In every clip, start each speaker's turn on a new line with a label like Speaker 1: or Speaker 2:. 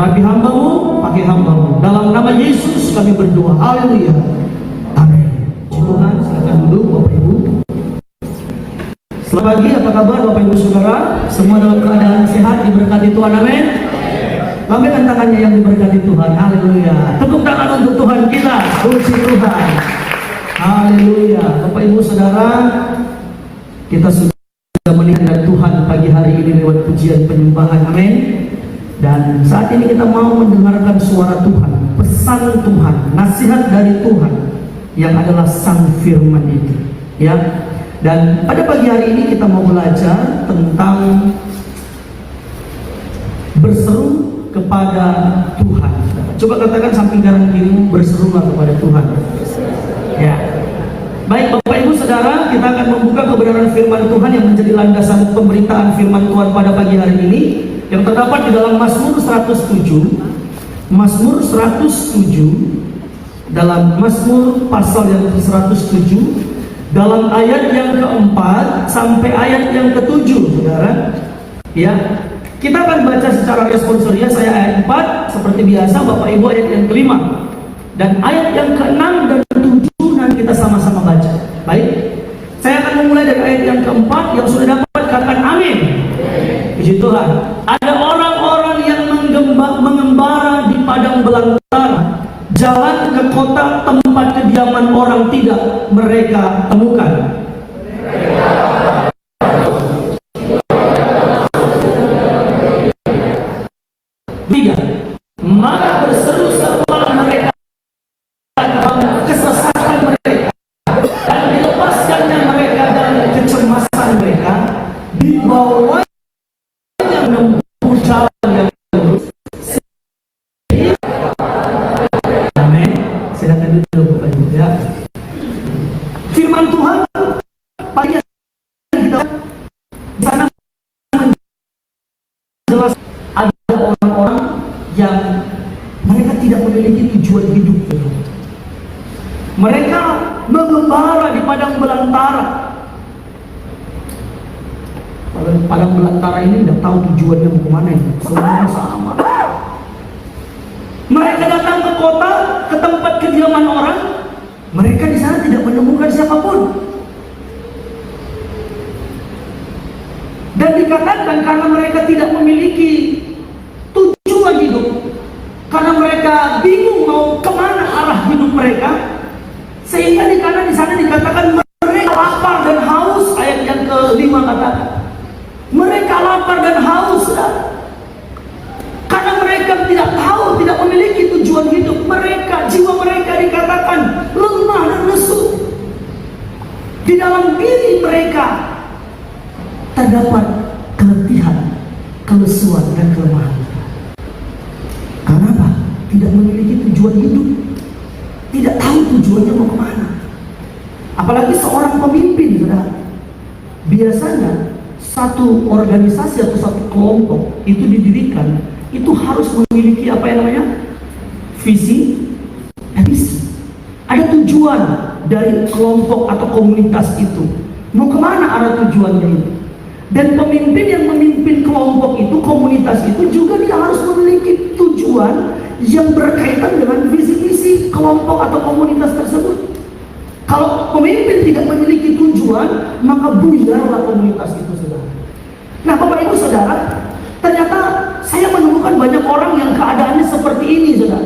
Speaker 1: Urapi hambamu, pakai hambamu. Dalam nama Yesus kami berdoa. Haleluya. Amin. Tuhan, silakan duduk Bapak Ibu. Selamat pagi, apa kabar Bapak Ibu Saudara? Semua dalam keadaan sehat, diberkati Tuhan. Amin. Lambaikan tangannya yang diberkati Tuhan. Haleluya. Tepuk tangan untuk Tuhan kita. Puji Tuhan. Haleluya. Bapak Ibu Saudara, kita sudah melihat Tuhan pagi hari ini lewat pujian penyembahan. Amin. Dan saat ini kita mau mendengarkan suara Tuhan, pesan Tuhan, nasihat dari Tuhan yang adalah sang firman itu, ya. Dan pada pagi hari ini kita mau belajar tentang berseru kepada Tuhan. Coba katakan samping kanan kirimu, berserulah kepada Tuhan. Ya. Baik Bapak Ibu Saudara, kita akan membuka kebenaran firman Tuhan yang menjadi landasan pemberitaan firman Tuhan pada pagi hari ini, yang terdapat di dalam Mazmur 107. Mazmur 107, dalam Mazmur pasal yang ke-107, dalam ayat yang keempat sampai ayat yang ketujuh, saudara. Ya, kita akan baca secara responsoria. Saya ayat 4 seperti biasa, Bapak Ibu ayat yang kelima, dan ayat yang ke-6 dan ke-7 nanti kita sama-sama baca. Baik, saya akan memulai dari ayat yang keempat. Yang sudah dapat katakan amin. Puji Tuhan. Ada orang-orang yang mengembara di padang belantara, jalan ke kota tempat kediaman orang tidak mereka temukan. Tiga, maka berseru serulah mereka dalam kesesatan mereka, dan dilepaskannya mereka dari kecemasan mereka, dibawa yang menempuh jalan yang lurus. Amin. Silakan duduk Bapak Ibu, ya. Firman Tuhan pagi kita di sana jelas ada orang-orang yang mereka tidak memiliki tujuan hidup. Mereka mengembara di padang belantara. Padang belantara ini tidak tahu tujuannya mau kemana ini. Semua sama. Mereka datang ke kota, ke tempat kediaman orang. Mereka di sana tidak menemukan siapapun. Dan dikatakan karena mereka tidak memiliki tujuan hidup, karena mereka bingung mau kemana arah hidup mereka, sehingga di sana dikatakan mereka lapar dan haus. Ayat yang ke-5 katakan mereka lapar dan haus, karena mereka tidak tahu, tidak memiliki tujuan hidup. Mereka, jiwa mereka dikatakan lemah dan lesu. Di dalam diri mereka terdapat keletihan, kelesuan dan kelemahan. Karena apa? Tidak memiliki tujuan hidup, tidak tahu tujuannya mau kemana. Apalagi seorang pemimpin, saudara. Biasanya satu organisasi atau satu kelompok itu didirikan, itu harus memiliki apa yang namanya visi dan misi. Ada tujuan dari kelompok atau komunitas itu, mau kemana arah tujuannya itu. Dan pemimpin yang memimpin kelompok itu, komunitas itu juga dia harus memiliki tujuan yang berkaitan dengan visi misi kelompok atau komunitas tersebut. Kalau pemimpin tidak memiliki tujuan, maka buyarlah komunitas itu, saudara. Nah Bapak Ibu Saudara, ternyata saya menemukan banyak orang yang keadaannya seperti ini, saudara.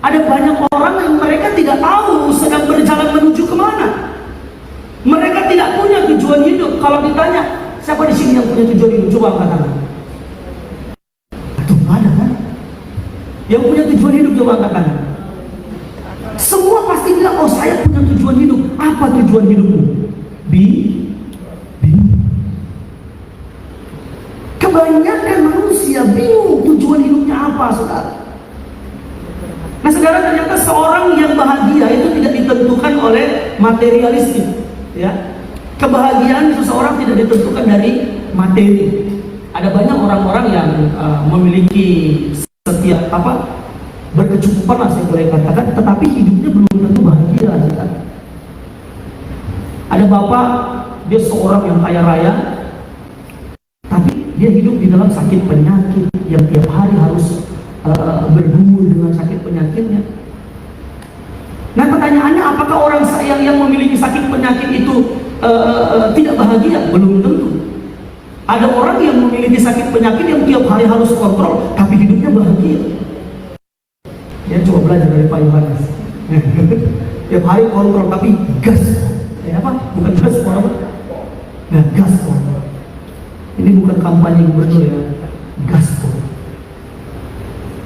Speaker 1: Ada banyak orang yang mereka tidak tahu sedang berjalan menuju kemana. Mereka tidak punya tujuan hidup. Kalau ditanya, siapa di sini yang punya tujuan hidup? Coba angkat tangan. Aduh, ada kan? Yang punya tujuan hidup, coba angkat tangan. Semua pasti bilang, oh saya punya tujuan hidup. Apa tujuan hidupmu? Bingung. Kebanyakan manusia bingung tujuan hidupnya apa, saudara. Nah saudara, ternyata seorang yang bahagia itu tidak ditentukan oleh materialistik, ya. Kebahagiaan seseorang tidak ditentukan dari materi. Ada banyak orang-orang yang memiliki setiap berkecukupan lah saya boleh katakan, tetapi hidupnya belum tentu bahagia, saudara. Ada bapak, dia seorang yang kaya raya, tapi dia hidup di dalam sakit penyakit yang tiap hari harus penyakitnya. Nah pertanyaannya, apakah orang yang memiliki sakit penyakit itu tidak bahagia? Belum tentu. Ada orang yang memiliki sakit penyakit yang tiap hari harus kontrol, tapi hidupnya bahagia. Ya coba belajar dari Pak Yohanes. Tiap hari kontrol tapi gas. Apa? Bukan gas apa? Nah, gas. Ini bukan kampanye gubernur ya, gas.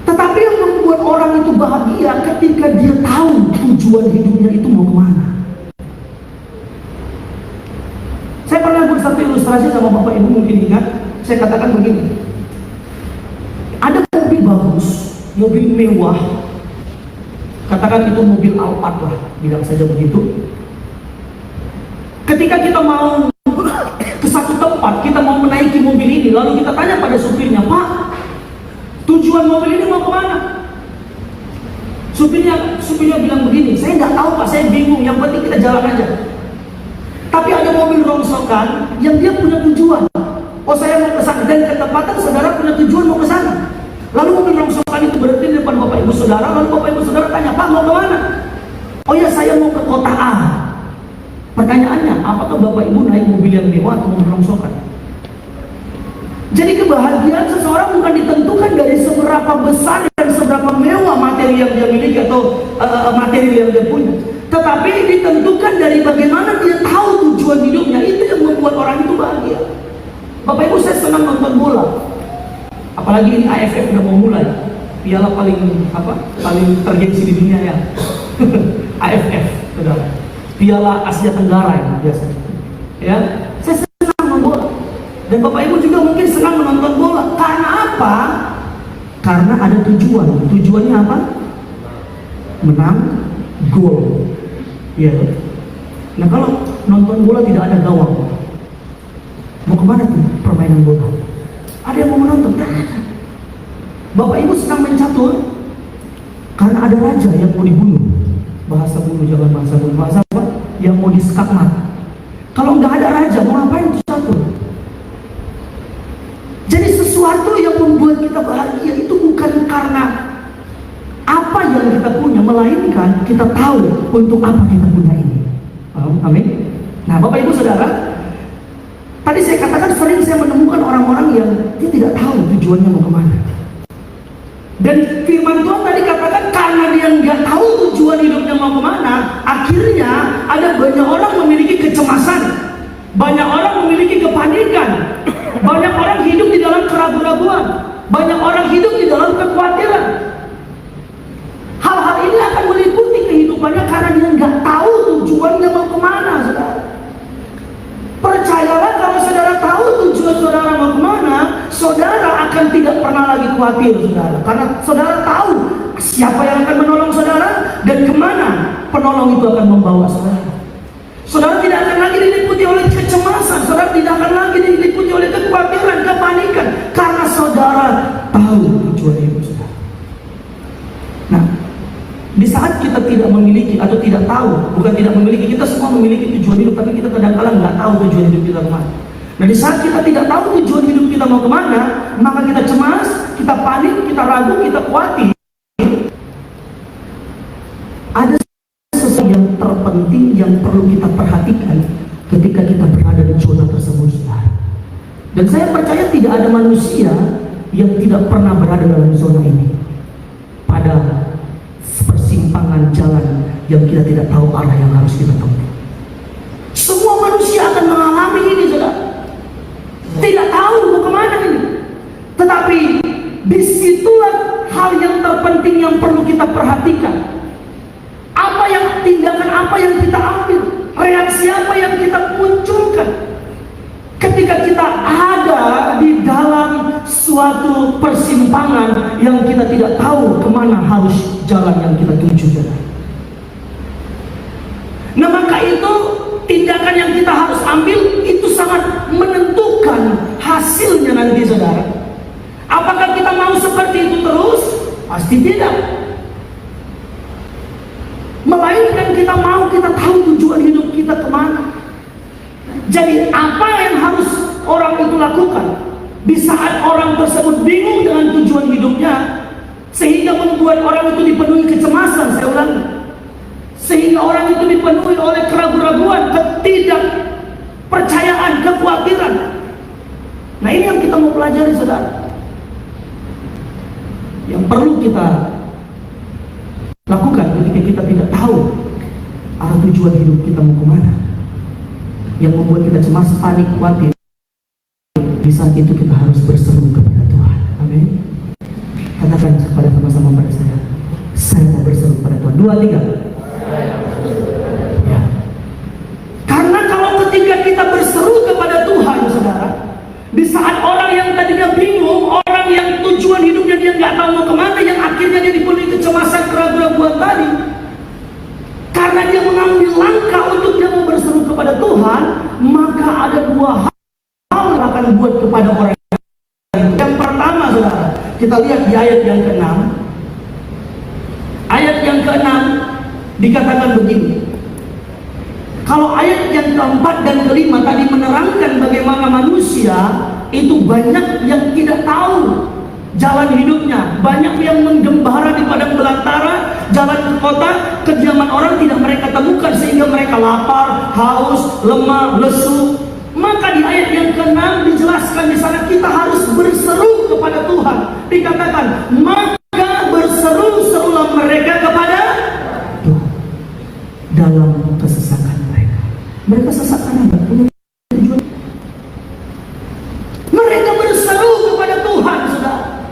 Speaker 1: Tetapi yang membuat orang itu bahagia ketika dia tahu tujuan hidupnya itu mau kemana. Saya pernah buat satu ilustrasi sama Bapak Ibu, mungkin ingat. Saya katakan begini, ada mobil bagus, mobil mewah, katakan itu mobil Alphard lah, bilang saja begitu. Ketika kita mau ke satu tempat, kita mau menaiki mobil ini, lalu kita tanya pada supirnya, Pak, tujuan mobil ini mau kemana? Supirnya bilang begini, saya nggak tahu Pak, saya bingung, yang penting kita jalan aja. Tapi ada mobil rongsokan yang dia punya tujuan. Oh, saya mau ke sana, dan ketepatan saudara punya tujuan mau ke sana. Lalu mobil rongsokan itu berhenti di depan Bapak Ibu Saudara, lalu Bapak Ibu Saudara tanya, Pak mau ke mana? Oh ya, saya mau ke kota A. Pertanyaannya, apakah Bapak Ibu naik mobil yang mewah atau mobil rongsokan? Jadi kebahagiaan seseorang bukan ditentukan dari seberapa besar dan seberapa mewah materi yang dia miliki atau materi yang dia punya, tetapi ditentukan dari bagaimana dia tahu tujuan hidupnya. Itu yang membuat orang itu bahagia. Bapak Ibu, saya senang nonton bola, apalagi ini AFF udah mau mulai, piala paling tergengsi di dunia ya. AFF, saudara, piala Asia Tenggara ya biasanya. Ya, saya senang nonton bola. Dan Bapak Ibu juga mungkin senang menonton bola. Karena apa? Karena ada tujuan. Tujuannya apa? Menang, gol. Ya. Nah, kalau nonton bola tidak ada gawang, mau kemana tuh permainan bola? Ada yang mau menonton? Tidak ada. Bapak Ibu sedang main catur karena ada raja yang mau dibunuh. Bahasa bunuh, jangan bahasa bunuh. Bahasa apa? Yang mau diskakmat. Kalau nggak ada raja, mau ngapain tuh catur? Jadi sesuatu yang membuat kita bahagia itu bukan karena apa yang kita punya, melainkan kita tahu untuk apa kita punya ini. Amin. Nah, Bapak Ibu Saudara, tadi saya katakan sering saya menemukan orang-orang yang dia tidak tahu tujuannya mau kemana. Dan firman Tuhan tadi katakan karena dia nggak tahu tujuan hidupnya mau kemana, akhirnya ada banyak orang memiliki kecemasan, banyak orang memiliki kepanikan. Banyak orang hidup di dalam keraguan-raguan, banyak orang hidup di dalam kekhawatiran. Hal-hal ini akan meliputi kehidupannya karena dia nggak tahu tujuannya mau kemana, saudara. Percayalah, kalau saudara tahu tujuan saudara mau kemana, saudara akan tidak pernah lagi khawatir, saudara. Karena saudara tahu siapa yang akan menolong saudara dan kemana penolong itu akan membawa saudara. Saudara tidak akan lagi diliputi oleh kecemasan, saudara tidak akan lagi diliputi oleh kekhawatiran, kepanikan, karena saudara tahu tujuan hidup saudara. Nah, di saat kita tidak memiliki atau tidak tahu, bukan tidak memiliki, kita semua memiliki tujuan hidup, tapi kita kadang-kadang nggak tahu tujuan hidup kita kemana. Nah, di saat kita tidak tahu tujuan hidup kita mau kemana, maka kita cemas, kita panik, kita ragu, kita khawatir. Ada sesuatu yang terpenting yang perlu kita perhatikan ketika kita berada di zona tersebut, saudara. Dan saya percaya tidak ada manusia yang tidak pernah berada dalam zona ini, pada persimpangan jalan yang kita tidak tahu arah yang harus kita tempuh. Semua manusia akan mengalami ini, saudara. Tidak tahu mau kemana ini. Tetapi disitulah hal yang terpenting yang perlu kita perhatikan. Tindakan apa yang kita ambil, reaksi apa yang kita munculkan ketika kita ada di dalam suatu persimpangan yang kita tidak tahu kemana harus jalan yang kita tuju. Nah, maka itu tindakan yang kita harus ambil itu sangat menentukan hasilnya nanti, saudara. Apakah kita mau seperti itu terus? Pasti tidak. Melainkan kita mau, kita tahu tujuan hidup kita kemana. Jadi apa yang harus orang itu lakukan di saat orang tersebut bingung dengan tujuan hidupnya, sehingga membuat orang itu dipenuhi kecemasan, saya ulangi, sehingga orang itu dipenuhi oleh keraguan-raguan, ketidakpercayaan, kekhawatiran. Nah, ini yang kita mau pelajari, saudara. Yang perlu kita lakukan ketika kita tidak tahu arah tujuan hidup kita mau kemana, yang membuat kita cemas, panik, khawatir. Di saat itu kita harus berseru kepada Tuhan. Amin. Katakan kepada sama-sama pada saya mau berseru kepada Tuhan. 2, 3. Ya. Karena kalau ketika kita berseru kepada Tuhan, saudara, di saat orang yang tadinya bingung, orang yang tujuan hidupnya dia nggak tahu mau kemana, yang akhirnya dia dipenuhi kecemasan, keraguan-raguan tadi, karena dia mengambil langkah untuk dia mau berseru kepada Tuhan, maka ada 2 hal yang akan buat kepada orang. Yang pertama, saudara, kita lihat di ayat yang ke-6. Ayat yang ke-6 dikatakan begini. Kalau ayat yang ke-4 dan ke-5 tadi menerangkan bagaimana manusia itu banyak yang tidak tahu jalan hidupnya, banyak yang menggembara di padang belantara, jalan ke kota, kediaman orang tidak mereka temukan sehingga mereka lapar, haus, lemah, lesu. Maka di ayat yang ke-6 dijelaskan di sana kita harus berseru kepada Tuhan. Dikatakan, maka berseru-serulah mereka kepada Tuhan dalam kesesakan mereka. Mereka sesak karena tidak punya tujuan. Mereka berseru kepada Tuhan, saudara.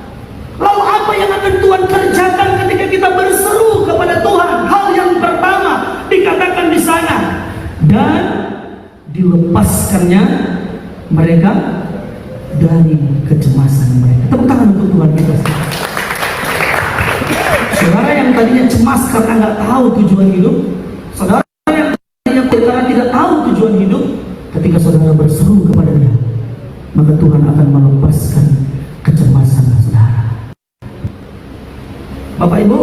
Speaker 1: Lalu apa yang akan Tuhan kerjakan ketika kita berseru kepada Tuhan? Hal yang pertama dikatakan di sana, dan dilepaskannya mereka dari kecemasan mereka. Tepuk tangan untuk Tuhan kita. Saudara yang tadinya cemas karena nggak tahu tujuan hidup, saudara yang tadinya karena tidak tahu tujuan hidup, ketika saudara berseru kepada Dia, maka Tuhan akan melepaskan kecemasan saudara. Bapak Ibu,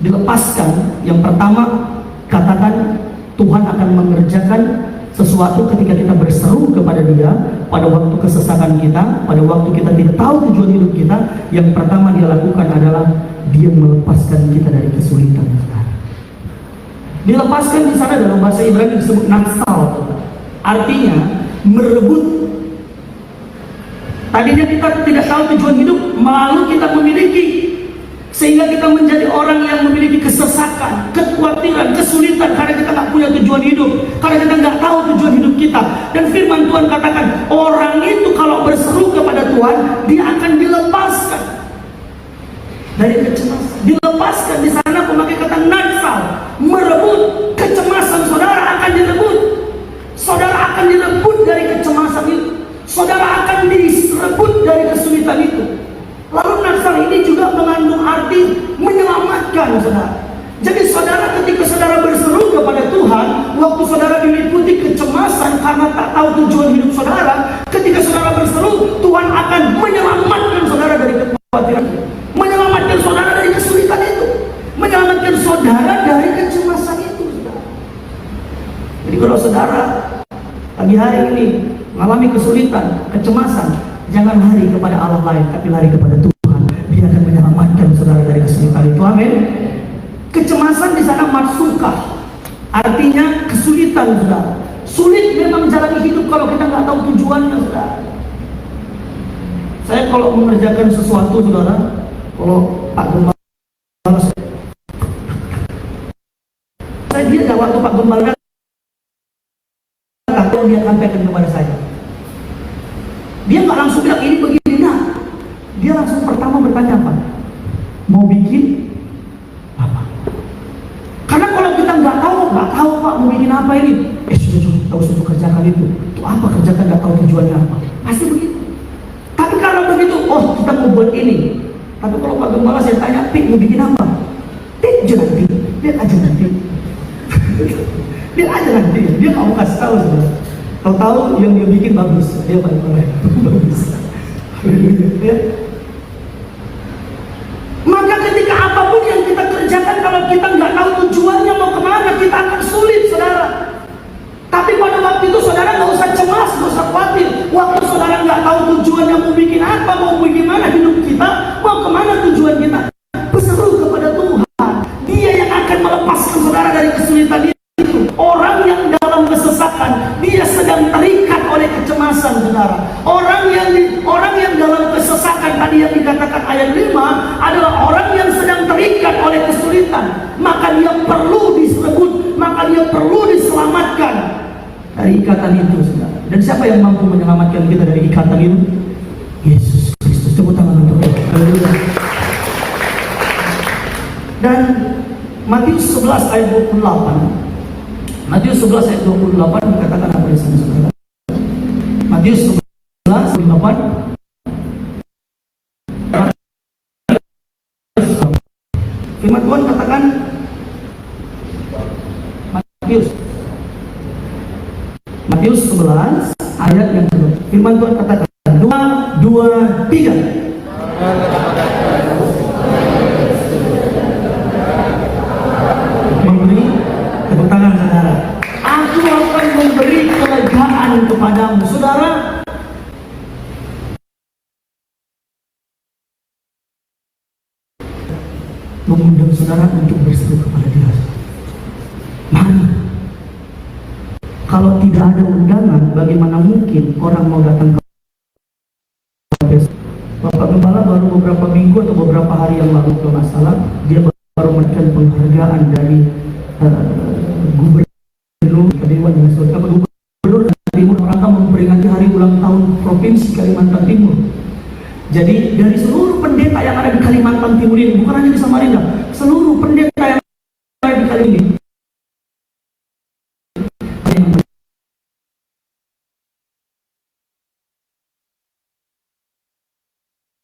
Speaker 1: dilepaskan. Yang pertama, katakan Tuhan akan mengerjakan sesuatu ketika kita berseru kepada Dia pada waktu kesesakan kita, pada waktu kita tidak tahu tujuan hidup kita. Yang pertama Dia lakukan adalah Dia melepaskan kita dari kesulitan. Dilepaskan di sana dalam bahasa Ibrani disebut natsal, artinya merebut. Tadinya kita tidak tahu tujuan hidup, lalu kita memiliki, sehingga kita menjadi orang yang memiliki kesesakan, kekhawatiran, kesulitan karena kita nggak punya tujuan hidup, karena kita nggak tahu tujuan hidup kita. Dan firman Tuhan katakan, orang itu kalau berseru kepada Tuhan, dia akan dilepaskan dari kecemasan. Dilepaskan di sana memakai kata natsal, merebut. Kecemasan saudara akan direbut. Saudara akan direbut dari kecemasan itu. Saudara akan direbut dari kesulitan itu. Lalu natsal ini juga mengandung arti menyelamatkan, saudara. Jadi saudara, ketika saudara berseru kepada Tuhan, waktu saudara diliputi kecemasan karena tak tahu tujuan hidup saudara, ketika saudara berseru, Tuhan akan menyelamatkan saudara dari kekhawatiran, menyelamatkan saudara dari kesulitan itu, menyelamatkan saudara dari kecemasan itu, saudara. Jadi kalau saudara pagi hari ini mengalami kesulitan, kecemasan, jangan lari kepada Allah lain, tapi lari kepada Tuhan. Dia akan menyelamatkan saudara dari kesulitan itu. Amin. Kecemasan di sana matsukah, artinya kesulitan, saudara. Sulit memang jalani hidup kalau kita nggak tahu tujuannya, saudara. Saya kalau mengerjakan sesuatu, saudara, kalau Pak Gembala, saya dia waktu Pak Gembala datang, dia sampaikan kepada saya. Dia nggak langsung bilang ini begini, nah. Dia langsung pertama bertanya, apa? Mau bikin apa? Karena kalau kita nggak tahu Pak mau bikin apa ini? Sudah kerjakan itu. Itu apa kerjakan, nggak tahu tujuannya apa? Pasti begitu. Tapi kalau begitu, oh kita mau buat ini. Tapi kalau Pak Gembala saya tanya, Pik mau bikin apa? Pik aja nanti, lihat aja nanti. Lihat aja nanti. Dia nggak mau kasih tahu sebenarnya. Kalau tahu yang dia bikin bagus, dia paling bagus. Ya. Maka ketika apapun yang kita kerjakan, kalau kita nggak tahu tujuannya mau kemana, kita akan sulit, saudara. Tapi pada waktu itu saudara nggak usah cemas, nggak usah khawatir. Waktu saudara nggak tahu tujuannya mau bikin apa, mau bagaimana hidup kita, mau kemana tujuan kita, berseru dari ikatan itu, saudara. Dan siapa yang mampu menyelamatkan kita dari ikatan itu? Yesus Kristus. Tepuk tangan untuk dia. Haleluya. Dan Matius 11 ayat 28. Matius 11 ayat 28 dikatakan apa di sana, saudara? Matius 11 ayat 28. Firman Tuhan katakan, Matius 11 ayat yang kedua. Firman Tuhan katakan 2, 2, 3. Memberi, tepuk tangan saudara. Aku akan memberi kelegaan kepadamu, saudara. Mengundang saudara untuk berseru kepada Dia. Mari. Kalau tidak ada undangan, bagaimana mungkin orang mau datang ke Bapak Gembala baru beberapa minggu atau beberapa hari yang lalu kalau nggak salah, dia baru mendapatkan penghargaan dari gubernur Dewan dan gubernur Timur rangka memperingati hari ulang tahun Provinsi Kalimantan Timur. Jadi dari seluruh pendeta yang ada di Kalimantan Timur ini, bukan hanya di Samarinda, seluruh pendeta yang ada di Kalimantan ini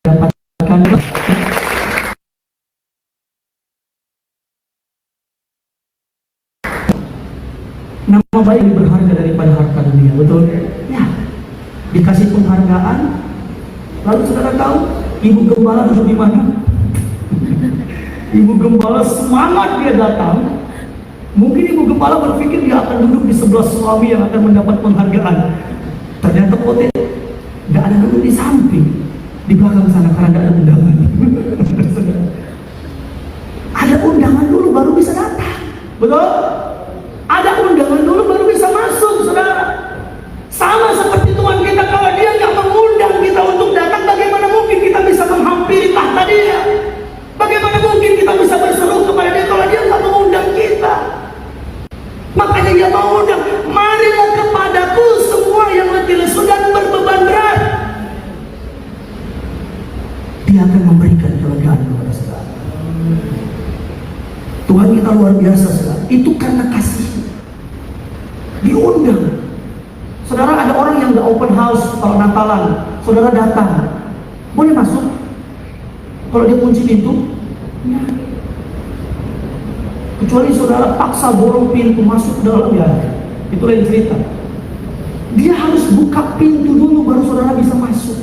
Speaker 1: dapatkan nama baik lebih berharga daripada harta dunia, betul? Ya, dikasih penghargaan. Lalu saudara tahu Ibu Gembala duduk di mana? Ibu Gembala semangat dia datang. Mungkin Ibu Gembala berpikir dia akan duduk di sebelah suami yang akan mendapat penghargaan. Ternyata poten nggak ada duduk di samping, di belakang sana karena nggak ada undangan. Ada undangan dulu baru bisa datang, betul? Ada undangan dulu baru bisa masuk, saudara. Sama seperti Tuhan kita, kalau Dia nggak mengundang kita untuk datang, bagaimana mungkin kita bisa menghampiri tahta Dia? Bagaimana mungkin kita bisa berseru kepada Dia kalau Dia nggak mengundang kita? Makanya Dia mengundang, marilah kepadaku semua yang letih lesu dan berbeban berat. Dia akan memberikan kelegaan kepada saudara. Tuhan kita luar biasa, saudara. Itu karena kasih. Diundang. Saudara, ada orang yang nggak open house kalau Natalan, saudara datang, boleh masuk? Kalau dia kunci pintu, ya. Kecuali saudara paksa borong pintu masuk ke dalam, ya itu lain cerita. Dia harus buka pintu dulu baru saudara bisa masuk.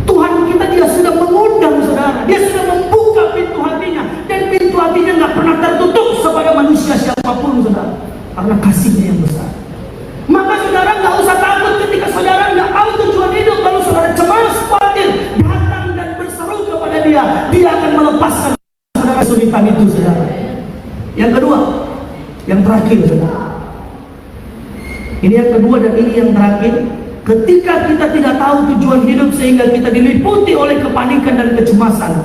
Speaker 1: Tuhan kita, Dia sudah mengundang saudara, Dia sudah membuka pintu hatinya, dan pintu hatinya nggak pernah tertutup kepada manusia siapapun, saudara. Karena kasihnya yang besar. Maka saudara nggak usah takut ketika saudara nggak tahu tujuan hidup, lalu saudara cemas, khawatir, datang dan berseru kepada Dia. Dia akan melepaskan saudara kesulitan itu, saudara. Yang kedua, yang terakhir, saudara. Ini yang kedua dan ini yang terakhir. Ketika kita tidak tahu tujuan hidup sehingga kita diliputi oleh kepanikan dan kecemasan,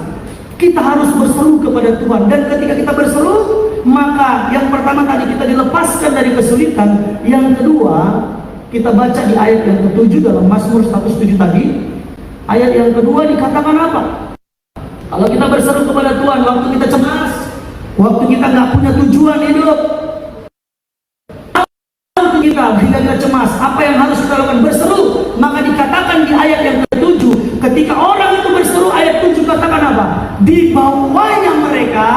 Speaker 1: kita harus berseru kepada Tuhan. Dan ketika kita berseru, maka yang pertama tadi kita dilepaskan dari kesulitan. Yang kedua, kita baca di ayat yang ke-7 dalam Mazmur 107 tadi. Ayat yang kedua dikatakan apa? Kalau kita berseru kepada Tuhan waktu kita cemas, waktu kita nggak punya tujuan hidup, kita hingga cemas, apa yang harus kita lakukan? Berseru. Maka dikatakan di ayat yang ke-7, ketika orang itu berseru, ayat 7 katakan apa? Di bawahnya mereka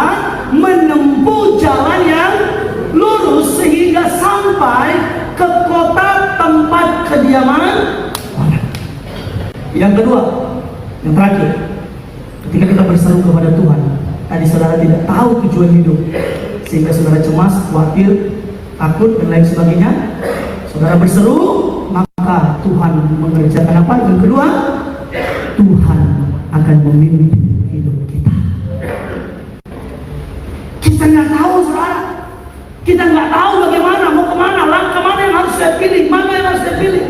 Speaker 1: menempuh jalan yang lurus sehingga sampai ke kota tempat kediaman. Yang kedua, yang terakhir, ketika kita berseru kepada Tuhan, tadi saudara tidak tahu tujuan hidup sehingga saudara cemas, khawatir, takut dan lain sebagainya, saudara berseru, maka Tuhan mengerjakan apa? Yang kedua, Tuhan akan memimpin hidup kita. Kita nggak tahu, saudara. Kita nggak tahu bagaimana, mau kemana, langkah mana yang harus saya pilih, mana yang harus saya pilih.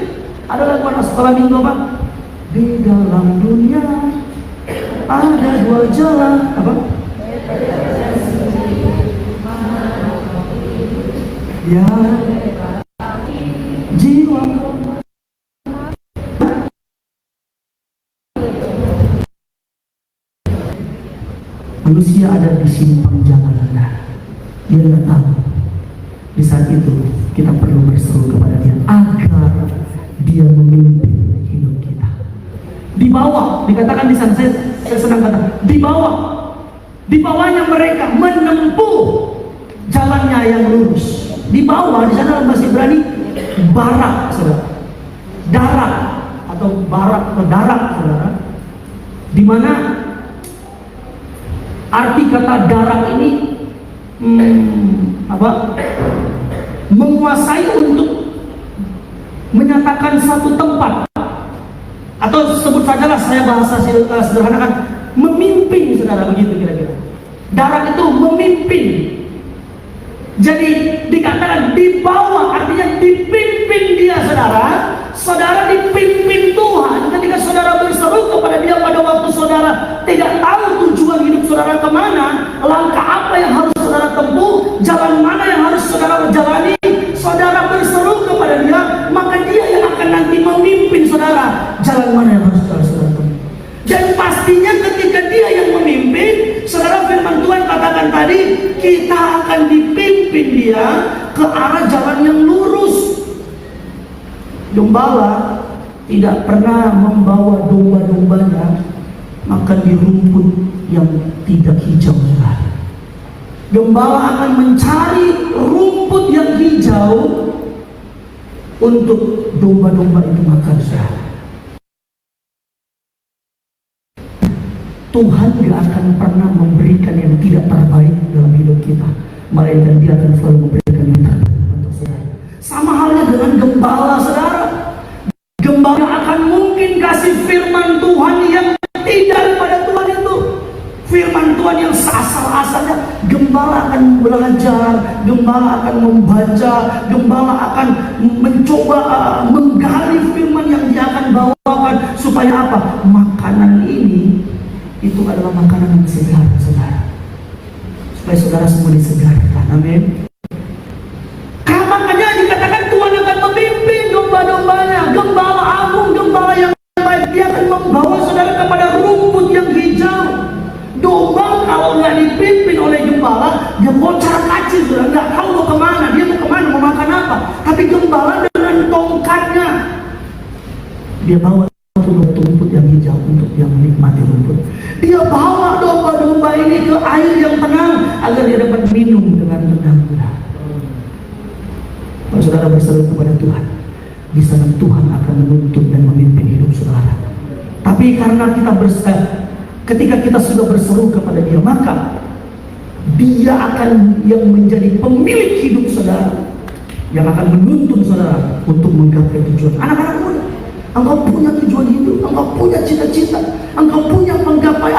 Speaker 1: Ada lagu anak sekolah minggu apa? Di dalam dunia ada dua jalan, apa? Ya, jiwa. Manusia ada di simpang jalan Anda. Dia nggak tahu. Di saat itu kita perlu berseru kepada Dia agar Dia memimpin hidup kita. Di bawah, dikatakan di sana, saya senang kata, di bawahnya mereka menempuh jalannya yang lurus. Di bawah, di sana dalam bahasa Ibrani, barak, saudara. Darak atau barak atau darak, saudara. Di mana arti kata darak ini menguasai untuk menyatakan satu tempat, atau sebut sajalah saya bahasa sederhanakan, memimpin, saudara, begitu kira-kira. Darak itu memimpin. Jadi dikatakan di bawah, artinya dipimpin dia, saudara. Saudara dipimpin Tuhan ketika saudara berseru kepada Dia pada waktu saudara tidak tahu tujuan hidup saudara kemana, langkah apa yang harus saudara tempuh, jalan mana yang harus saudara jalani. Saudara berseru kepada Dia, maka Dia yang akan nanti memimpin saudara jalan mana yang harus saudara tempuh. Dan pastinya ketika Dia yang memimpin, saudara, firman Tuhan katakan tadi, kita akan dipimpin Dia ke arah jalan yang lurus. Gembala tidak pernah membawa domba-dombanya makan di rumput yang tidak hijau. Gembala akan mencari rumput yang hijau untuk domba-domba itu makan. Tuhan tidak akan pernah memberikan yang tidak terbaik dalam hidup kita, melainkan Dia akan selalu memberikan yang terbaik untuk saudara. Sama halnya dengan gembala, saudara. Gembala akan mungkin kasih firman Tuhan yang tidak daripada Tuhan itu. Firman Tuhan yang seasal-asalnya. Gembala akan belajar, gembala akan membaca, gembala akan mencoba menggali firman yang dia akan bawakan. Supaya apa? Makanan ini itu adalah makanan yang segar, saudara. Supaya saudara semua disegarkan. Amin. Makanya dikatakan Tuhan akan memimpin domba-dombanya. Gembala agung, gembala yang baik, dia akan membawa saudara kepada rumput yang hijau. Domba kalau nggak dipimpin oleh gembala, dia bocor kacil, saudara, nggak tahu mau kemana, dia mau kemana, mau makan apa. Tapi gembala dengan tongkatnya, dia bawa rumput yang hijau untuk dia menikmati rumput. Dia bawa domba-domba ini ke air yang tenang agar dia dapat minum dengan tenang. Kalau saudara berseru kepada Tuhan, di sana Tuhan akan menuntun dan memimpin hidup saudara. Tapi karena ketika kita sudah berseru kepada Dia, maka Dia akan yang menjadi pemilik hidup saudara, yang akan menuntun saudara untuk menggapai tujuan. Anak-anak muda, engkau punya tujuan hidup, engkau punya cita-cita, engkau punya menggapai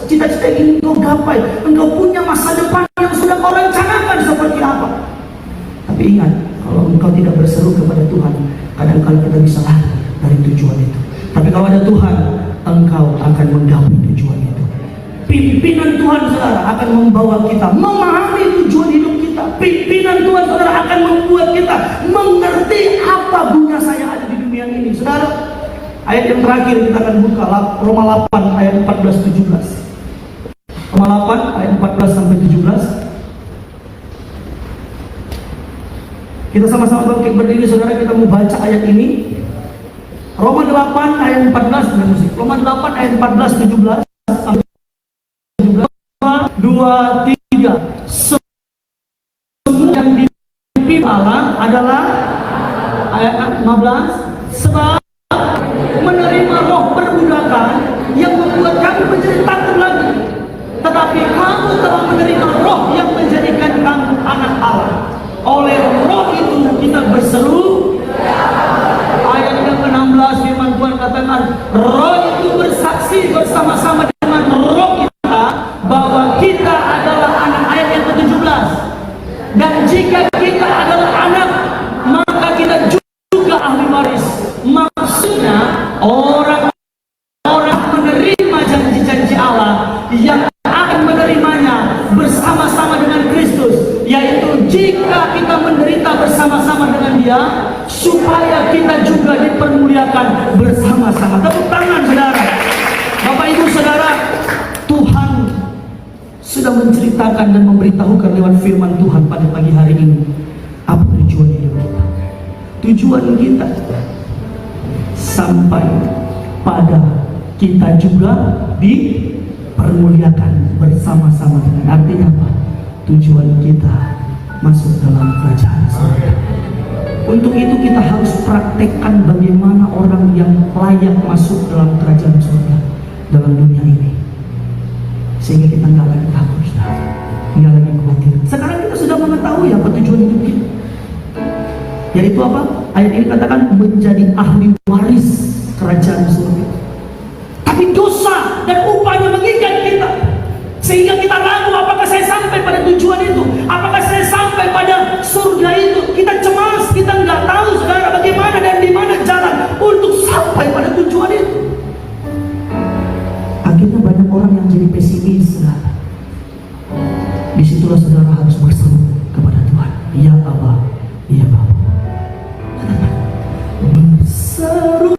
Speaker 1: cita-cita yang ingin engkau gapai, engkau punya masa depan yang sudah kau rencanakan seperti apa. Tapi ingat, kalau engkau tidak berseru kepada Tuhan, kadang-kadang kita bisa lari dari tujuan itu. Tapi kalau ada Tuhan, engkau akan menggapai tujuan itu. Pimpinan Tuhan, saudara, akan membawa kita memahami tujuan hidup kita. Pimpinan Tuhan, saudara, akan membuat kita mengerti apa guna saya ada di dunia ini. Saudara, ayat yang terakhir kita akan buka Roma 8 ayat 14-17. Roma 8 ayat 14-17. Kita sama-sama bangkit berdiri, saudara, kita mau baca ayat ini. Roma 8 ayat 14 dan musik. Roma 8 ayat 14-17. 2, 3. Semua yang dipimpin Allah adalah ayat 15. Sebab menerima roh perbudakan yang membuat kami menjadi takut lagi. Tetapi kamu telah menerima roh yang menjadikan kamu anak Allah. Oleh roh itu kita berseru. Ayat yang ke-16 firman Tuhan katakan, roh itu bersaksi bersama-sama dengan roh kita bahwa kita adalah anak. Ayat yang ke-17, dan jika kita adalah anak, maka kita juga ahli waris. Maksudnya orang-orang menerima janji-janji Allah yang akan menerimanya bersama-sama dengan Kristus, yaitu jika kita menerima sudah menceritakan dan memberitahukan lewat firman Tuhan pada pagi hari ini apa tujuan hidup kita. Tujuan kita sampai pada kita juga dipermuliakan bersama-sama. Artinya apa? Tujuan kita masuk dalam kerajaan surga. Untuk itu kita harus praktekkan bagaimana orang yang layak masuk dalam kerajaan surga dalam dunia ini, sehingga kita nggak lagi takut, nggak lagi khawatir. Sekarang kita sudah mengetahui apa tujuan hidup kita, yaitu apa? Ayat ini katakan menjadi ahli waris kerajaan surga. Tapi dosa dan upahnya mengikat kita, sehingga kita ragu apakah saya sampai pada tujuan itu, apakah saya sampai pada surga itu. Kita cemas, kita nggak tahu saudara bagaimana dan di mana jalan untuk sampai pada tujuan itu. Akhirnya banyak orang yang jadi pesimis, saudara. Disitulah saudara harus berseru kepada Tuhan. Ya Bapa, ya Bapa. Katakan, berseru